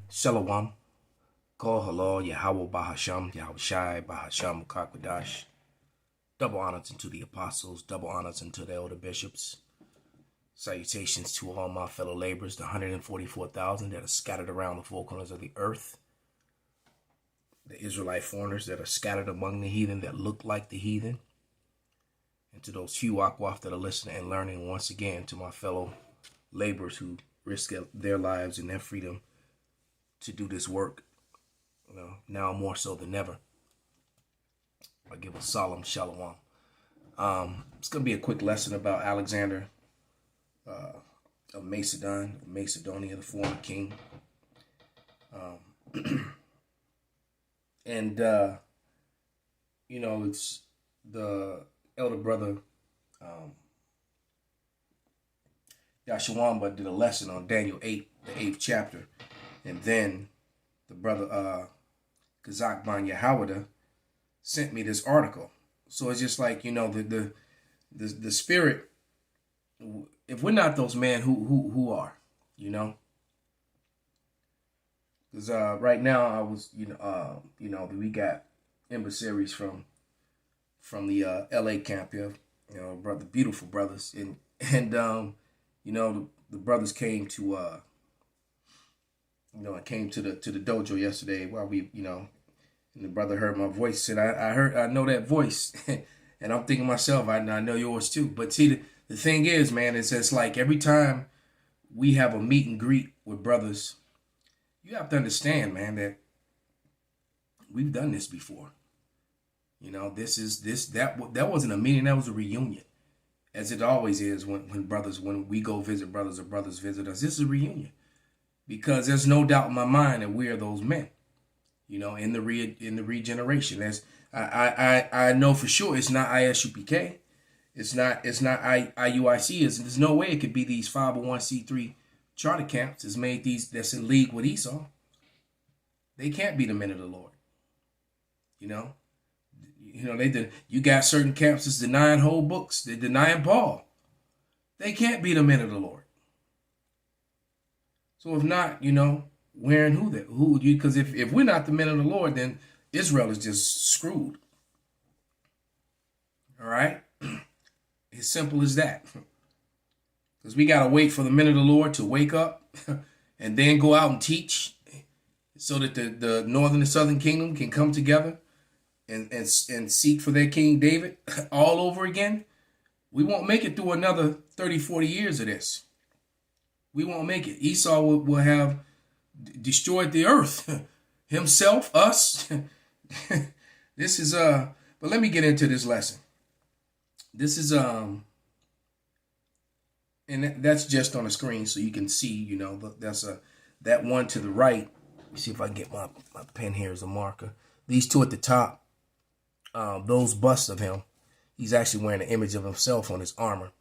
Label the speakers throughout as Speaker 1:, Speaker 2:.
Speaker 1: Shalom. Call Halal, Yahawah, Sham, Yahawashi, Sham, Qadash. Double honors unto the apostles, double honors unto the elder bishops. Salutations to all my fellow laborers, the 144,000 that are scattered around the four corners of the earth. The Israelite foreigners that are scattered among the heathen that look like the heathen. And to those few Yahawah that are listening and learning, once again, to my fellow laborers who risk their lives and their freedom to do this work, now more so than ever. I give a solemn shalom. It's going to be a quick lesson about Alexander of Macedonia, the former king. It's the elder brother Yahawah did a lesson on Daniel 8, the 8th chapter. And then the brother Yahawadah sent me this article. So it's just like, the spirit, if we're not those men, who are, Because right now I was, we got emissaries from the LA camp here, brother, beautiful brothers, and the brothers came to I came to the dojo yesterday while we, and the brother heard my voice, said, I know that voice. And I'm thinking to myself, I know yours too. But see, the thing is, man, it's just like every time we have a meet and greet with brothers, you have to understand, man, that we've done this before. That wasn't a meeting, that was a reunion. As it always is when we go visit brothers or brothers visit us, this is a reunion. Because there's no doubt in my mind that we are those men, in the regeneration. As I know for sure it's not ISUPK, it's not IUIC. There's no way it could be these 501c3 charter camps that's in league with Esau. They can't be the men of the Lord. You got certain camps that's denying whole books, they're denying Paul. They can't be the men of the Lord. So if not, where and who? Because if we're not the men of the Lord, then Israel is just screwed. All right? As simple as that. Because we got to wait for the men of the Lord to wake up and then go out and teach so that the northern and southern kingdom can come together and seek for their King David all over again. We won't make it through another 30, 40 years of this. We won't make it. Esau will have destroyed the earth. Himself, us. This is, but let me get into this lesson. This is, and that's just on the screen so you can see, that's that one to the right. Let me see if I can get my pen here as a marker. These two at the top, those busts of him, he's actually wearing an image of himself on his armor.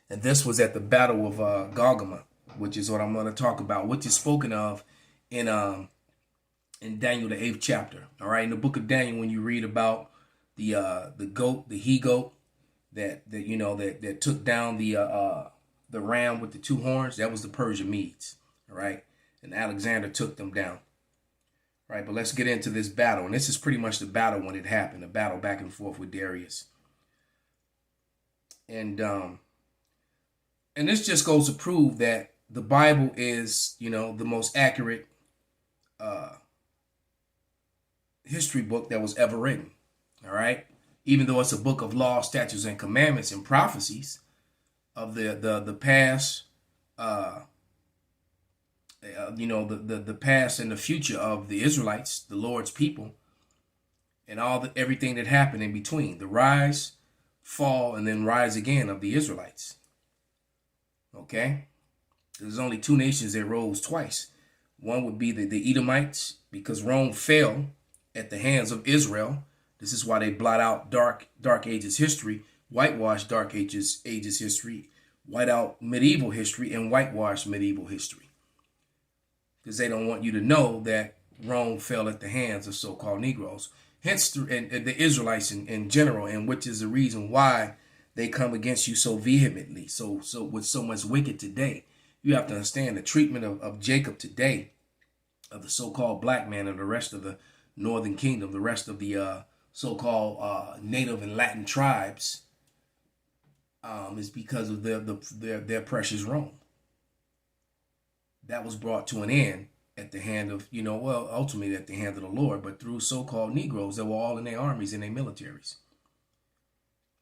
Speaker 1: And this was at the Battle of Galgama, which is what I'm going to talk about, which is spoken of in Daniel, the 8th chapter. All right, in the book of Daniel, when you read about the goat, the he-goat that took down the ram with the two horns, that was the Persian Medes. All right, and Alexander took them down. All right, but let's get into this battle, and this is pretty much the battle when it happened, the battle back and forth with Darius. And this just goes to prove that the Bible is, the most accurate history book that was ever written. All right. Even though it's a book of law, statutes, and commandments and prophecies of the past, the past and the future of the Israelites, the Lord's people, and everything that happened in between, the rise, fall, and then rise again of the Israelites. Okay, there's only two nations that rose twice. One would be the Edomites, because Rome fell at the hands of Israel. This is why they blot out dark ages history, whitewash dark ages history, white out medieval history, and whitewash medieval history. Because they don't want you to know that Rome fell at the hands of so-called Negroes. Hence, the Israelites in general, and which is the reason why they come against you so vehemently, so with so much wicked today. you have to understand the treatment of Jacob today, of the so-called black man and the rest of the northern kingdom, the rest of the so-called native and Latin tribes, is because of their precious Rome. That was brought to an end at the hand of, ultimately at the hand of the Lord, but through so-called Negroes that were all in their armies and their militaries.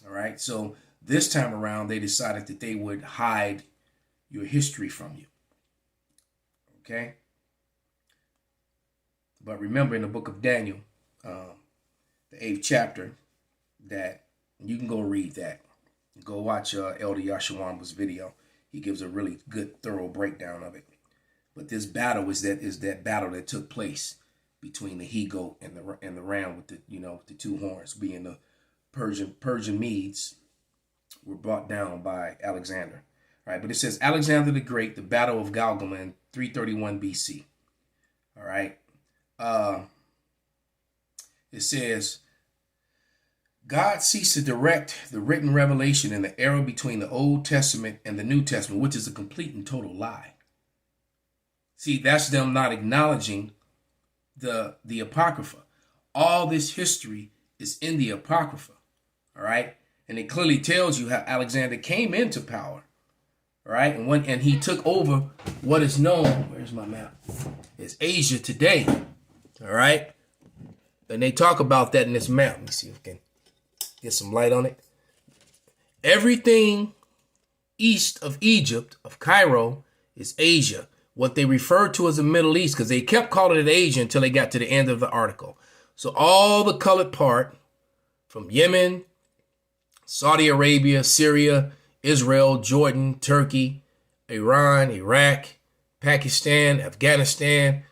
Speaker 1: All right, so this time around, they decided that they would hide your history from you. Okay? But remember in the book of Daniel, the 8th chapter, that you can go read that. Go watch Elder Yahawah's video. He gives a really good, thorough breakdown of it. But this battle is that battle that took place between the he-goat and the ram with the two horns, being the Persian Medes were brought down by Alexander. All right, but it says Alexander the Great, the Battle of Galgama in 331 BC. All right. It says, God ceased to direct the written revelation in the era between the Old Testament and the New Testament, which is a complete and total lie. See, that's them not acknowledging the Apocrypha. All this history is in the Apocrypha. All right. And it clearly tells you how Alexander came into power. All right. And he took over what is known, where's my map? It's Asia today. All right. And they talk about that in this map. Let me see if we can get some light on it. Everything east of Egypt, of Cairo, is Asia. What they refer to as the Middle East, because they kept calling it Asia until they got to the end of the article. So all the colored part from Yemen, Saudi Arabia, Syria, Israel, Jordan, Turkey, Iran, Iraq, Pakistan, Afghanistan,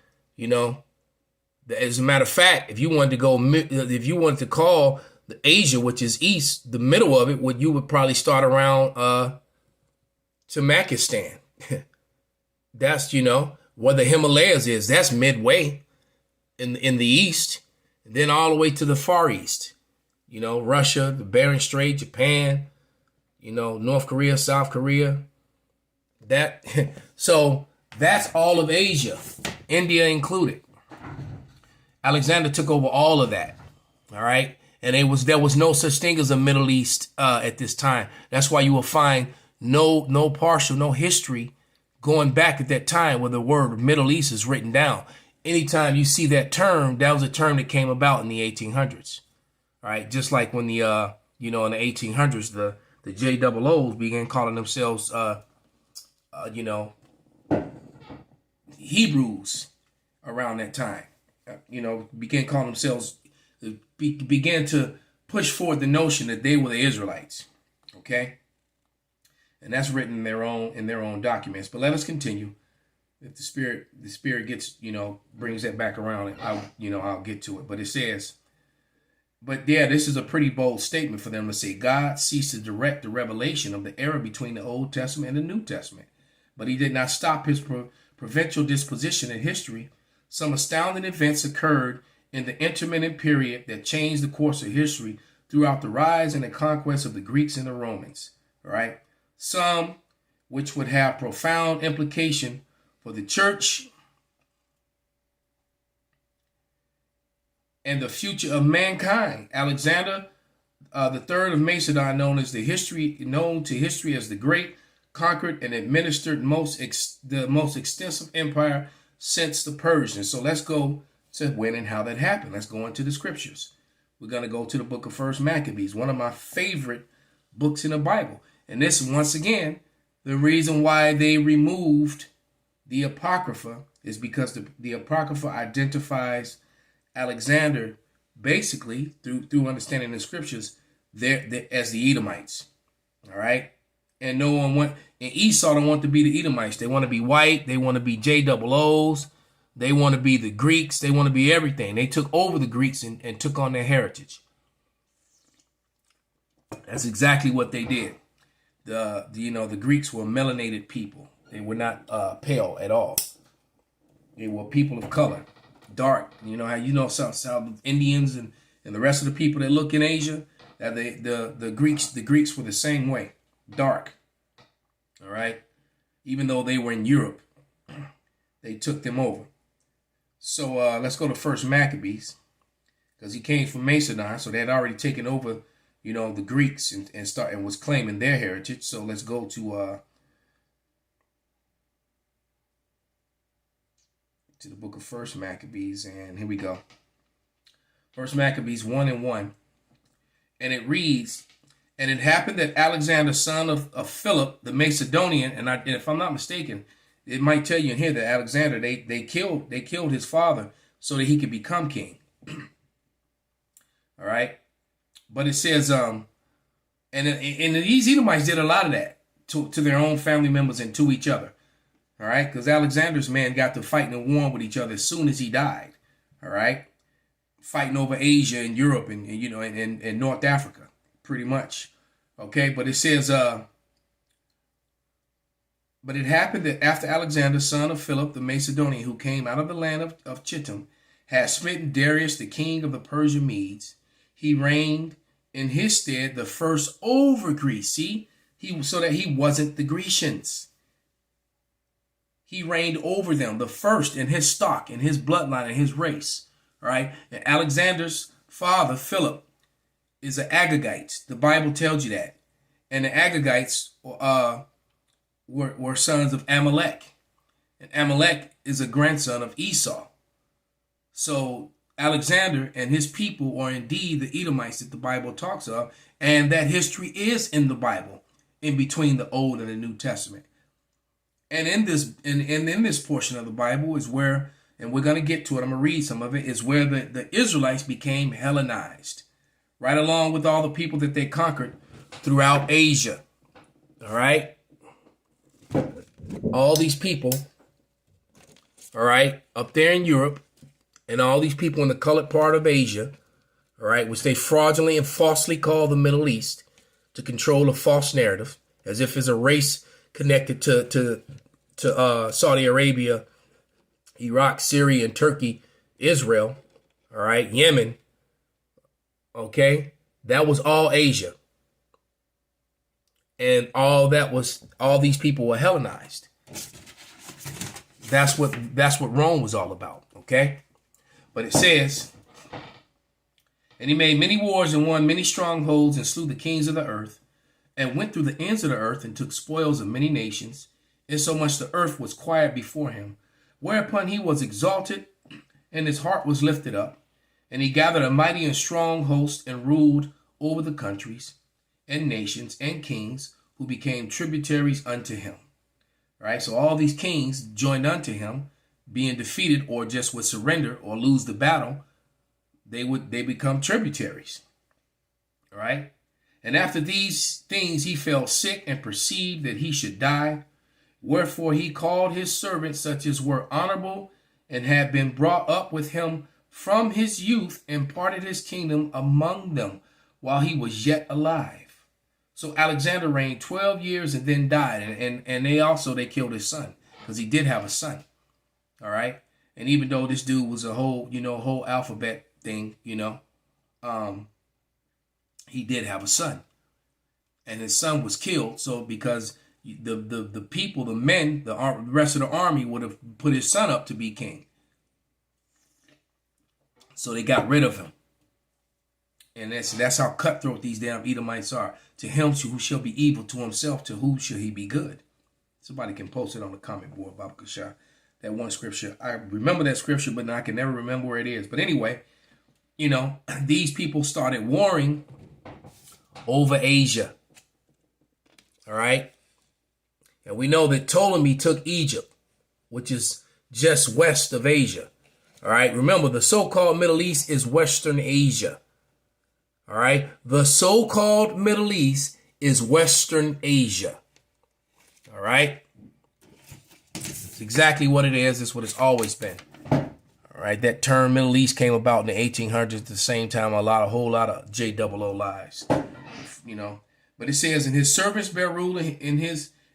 Speaker 1: as a matter of fact, if you wanted to call the Asia, which is east, the middle of it, you would probably start around Tamakistan. That's, where the Himalayas is. That's midway in the east. And then all the way to the Far East. Russia, the Bering Strait, Japan, North Korea, South Korea. So that's all of Asia, India included. Alexander took over all of that. All right. And there was no such thing as a Middle East at this time. That's why you will find no history going back at that time where the word Middle East is written down. Anytime you see that term, that was a term that came about in the 1800s. All right. Just like when in the 1800s, the JOOs began calling themselves, Hebrews around that time. Began calling themselves, began to push forward the notion that they were the Israelites. Okay. And that's written in their own documents. But let us continue. If the spirit gets, brings that back around, I'll get to it. But it says, this is a pretty bold statement for them to say God ceased to direct the revelation of the era between the Old Testament and the New Testament. But he did not stop his provincial disposition in history. Some astounding events occurred in the intermittent period that changed the course of history throughout the rise and the conquest of the Greeks and the Romans. All right. Some which would have profound implication for the church and the future of mankind. Alexander the Third of Macedon, known to history as the Great, conquered and administered the most extensive empire since the Persians. So let's go to when and how that happened. Let's go into the scriptures. We're going to go to the book of 1 Maccabees, one of my favorite books in the Bible. And this, once again, the reason why they removed the Apocrypha is because the Apocrypha identifies Alexander basically through understanding the scriptures as the Edomites. All right. And and Esau don't want to be the Edomites. They want to be white. They want to be JOOs. They want to be the Greeks. They want to be everything. They took over the Greeks and took on their heritage. That's exactly what they did. The Greeks were melanated people. They were not pale at all. They were people of color, dark. South Indians and the rest of the people that look in Asia. That the Greeks were the same way, dark. All right, Even though they were in Europe, they took them over. So let's go to First Maccabees, because he came from Macedon, so they had already taken over, you know, the Greeks and was claiming their heritage. So let's go to the book of First Maccabees, and here we go. First Maccabees 1:1, and it reads, "And it happened that Alexander, son of Philip the Macedonian," and if I'm not mistaken, it might tell you in here that Alexander, they killed his father so that he could become king. All right, but it says, and these Edomites did a lot of that to their own family members and to each other. All right, because Alexander's men got to fighting and warring with each other as soon as he died. All right, fighting over Asia and Europe and you know and North Africa, pretty much. Okay, but it says, but it happened that after Alexander, son of Philip the Macedonian, who came out of the land of Chittim, had smitten Darius, the king of the Persian Medes, he reigned in his stead the first over Greece. See, so that he wasn't the Grecians. He reigned over them, the first in his stock, in his bloodline, in his race. All right. And Alexander's father, Philip, is an Agagite. The Bible tells you that. And the Agagites were sons of Amalek. And Amalek is a grandson of Esau. So Alexander and his people are indeed the Edomites that the Bible talks of. And that history is in the Bible, in between the Old and the New Testament. And in this portion of the Bible is where, and we're going to get to it, I'm going to read some of it, is where the Israelites became Hellenized, right along with all the people that they conquered throughout Asia. All right? All these people, all right, up there in Europe, and all these people in the colored part of Asia, all right, which they fraudulently and falsely call the Middle East to control a false narrative, as if it's a race connected to Saudi Arabia, Iraq, Syria, and Turkey, Israel, all right, Yemen, okay? That was all Asia. And all these people were Hellenized. That's what Rome was all about, okay? But it says, "And he made many wars and won many strongholds and slew the kings of the earth, and went through the ends of the earth and took spoils of many nations, insomuch the earth was quiet before him. Whereupon he was exalted, and his heart was lifted up, and he gathered a mighty and strong host and ruled over the countries and nations and kings who became tributaries unto him." Right? So all these kings joined unto him, being defeated or just would surrender or lose the battle, they become tributaries. All right? "And after these things he fell sick and perceived that he should die. Wherefore he called his servants, such as were honorable and had been brought up with him from his youth, and parted his kingdom among them while he was yet alive." So Alexander reigned 12 years and then died. And they killed his son, because he did have a son. All right. And even though this dude was a whole alphabet thing, he did have a son, and his son was killed. So because the people, the men, the rest of the army would have put his son up to be king, so they got rid of him. And that's how cutthroat these damn Edomites are. To him who shall be evil, to himself, to who shall he be good? Somebody can post it on the comment board, Babakasha. That one scripture. I remember that scripture, but I can never remember where it is. But anyway, these people started warring over Asia. All right. And we know that Ptolemy took Egypt, which is just west of Asia. All right. Remember, the so-called Middle East is Western Asia. All right. The so-called Middle East is Western Asia. All right. It's exactly what it is. It's what it's always been. All right. That term Middle East came about in the 1800s at the same time a whole lot of JOO lies. But it says, "And his servants bear rule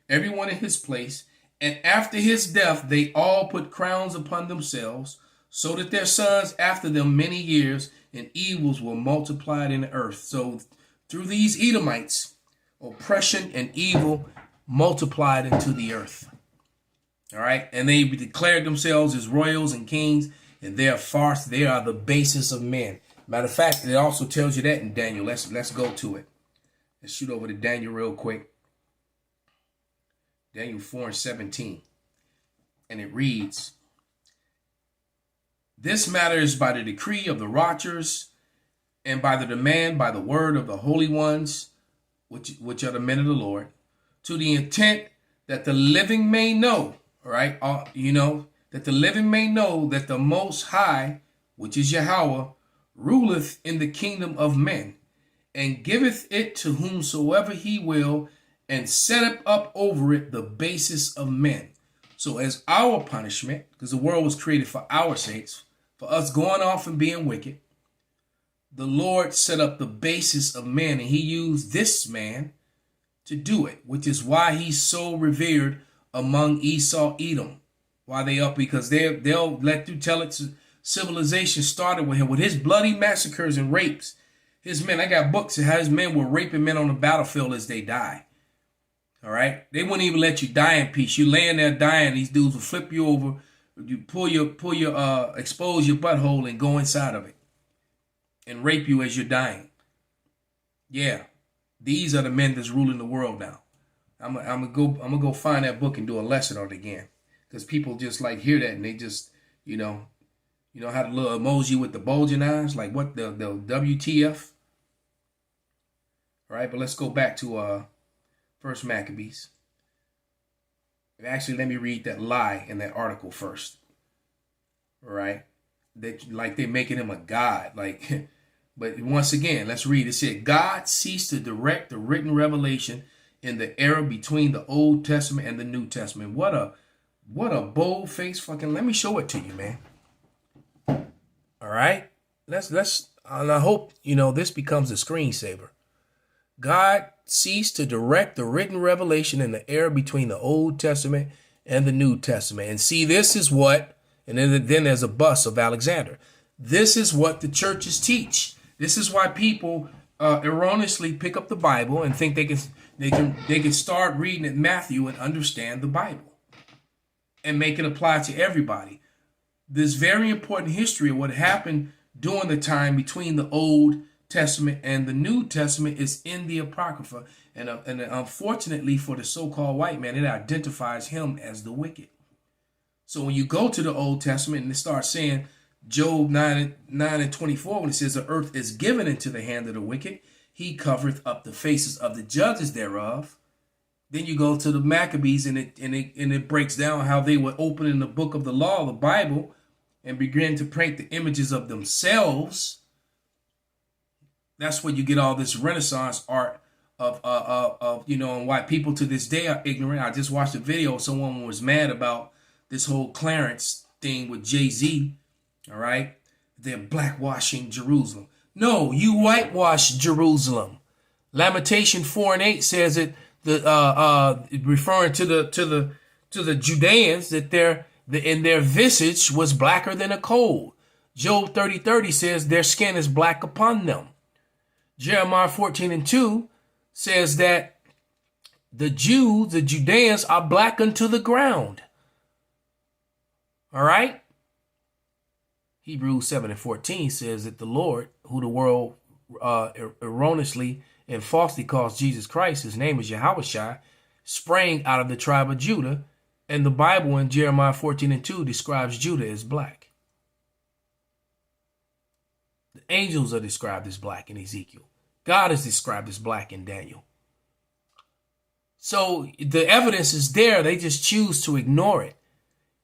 Speaker 1: everyone in his place. And after his death, they all put crowns upon themselves, so that their sons after them many years, and evils were multiplied in the earth." So through these Edomites, oppression and evil multiplied into the earth. All right. And they declared themselves as royals and kings, and they are farce. They are the basis of men. Matter of fact, it also tells you that in Daniel. Let's go to it. Let's shoot over to Daniel real quick. Daniel 4:17. And it reads, this matter is by the decree of the Rawchaas and by the demand by the word of the holy ones, which are the men of the Lord, to the intent that the living may know, all right, that the living may know that the Most High, which is Yahawah, ruleth in the kingdom of men, and giveth it to whomsoever he will, and setteth up over it the basis of men. So as our punishment, because the world was created for our sakes, for us going off and being wicked, the Lord set up the basis of men, and he used this man to do it, which is why he's so revered among Esau, Edom. Why they up? Because they'll let you tell it. Civilization started with him, with his bloody massacres and rapes. His men, I got books that how his men were raping men on the battlefield as they die. All right, they wouldn't even let you die in peace. You laying there dying, these dudes will flip you over, you expose your butthole and go inside of it, and rape you as you're dying. Yeah, these are the men that's ruling the world now. I'm gonna go find that book and do a lesson on it again, because people just like hear that and they just you know how the little emoji with the bulging eyes, like what the WTF. All right, but let's go back to First Maccabees. And actually, let me read that lie in that article first. All right, they're making him a god, like. But once again, let's read. It said, God ceased to direct the written revelation in the era between the Old Testament and the New Testament. What a bold-faced fucking. Let me show it to you, man. All right, let's. And I hope this becomes a screensaver. God ceased to direct the written revelation in the era between the Old Testament and the New Testament. And see, this is what. And then there's a bust of Alexander. This is what the churches teach. This is why people erroneously pick up the Bible and think they can start reading at Matthew and understand the Bible and make it apply to everybody. This very important history of what happened during the time between the Old Testament and the New Testament is in the Apocrypha, and unfortunately for the so-called white man, it identifies him as the wicked. So when you go to the Old Testament and it starts saying Job 9:24, when it says the earth is given into the hand of the wicked, he covereth up the faces of the judges thereof. Then you go to the Maccabees and it breaks down how they were opening the book of the law, the Bible, and begin to paint the images of themselves. That's where you get all this Renaissance art of and why people to this day are ignorant. I just watched a video. Someone was mad about this whole Clarence thing with Jay-Z. All right, they're blackwashing Jerusalem. No, you whitewash Jerusalem. Lamentation 4:8 says it. Referring to the Judeans, that in their visage was blacker than a coal. Job 30:30 says their skin is black upon them. Jeremiah 14:2 says that the Judeans are black unto the ground. All right. Hebrews 7:14 says that the Lord, who the world erroneously and falsely calls Jesus Christ, his name is Yahawashi, sprang out of the tribe of Judah, and the Bible in Jeremiah 14:2 describes Judah as black. The angels are described as black in Ezekiel. God is described as black in Daniel. So the evidence is there. They just choose to ignore it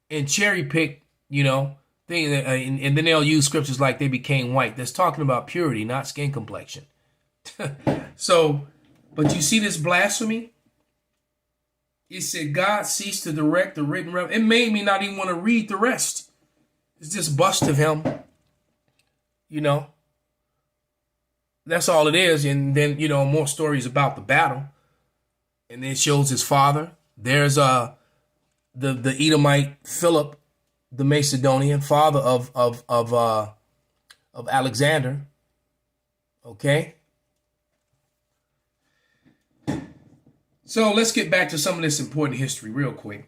Speaker 1: and cherry pick, and then they'll use scriptures like they became white. That's talking about purity, not skin complexion. So, but you see this blasphemy? It said God ceased to direct the written revelation. It made me not even want to read the rest. It's just bust of him. That's all it is. And then, more stories about the battle. And then it shows his father. There's the Edomite Philip, the Macedonian, father of Alexander. Okay. So let's get back to some of this important history real quick.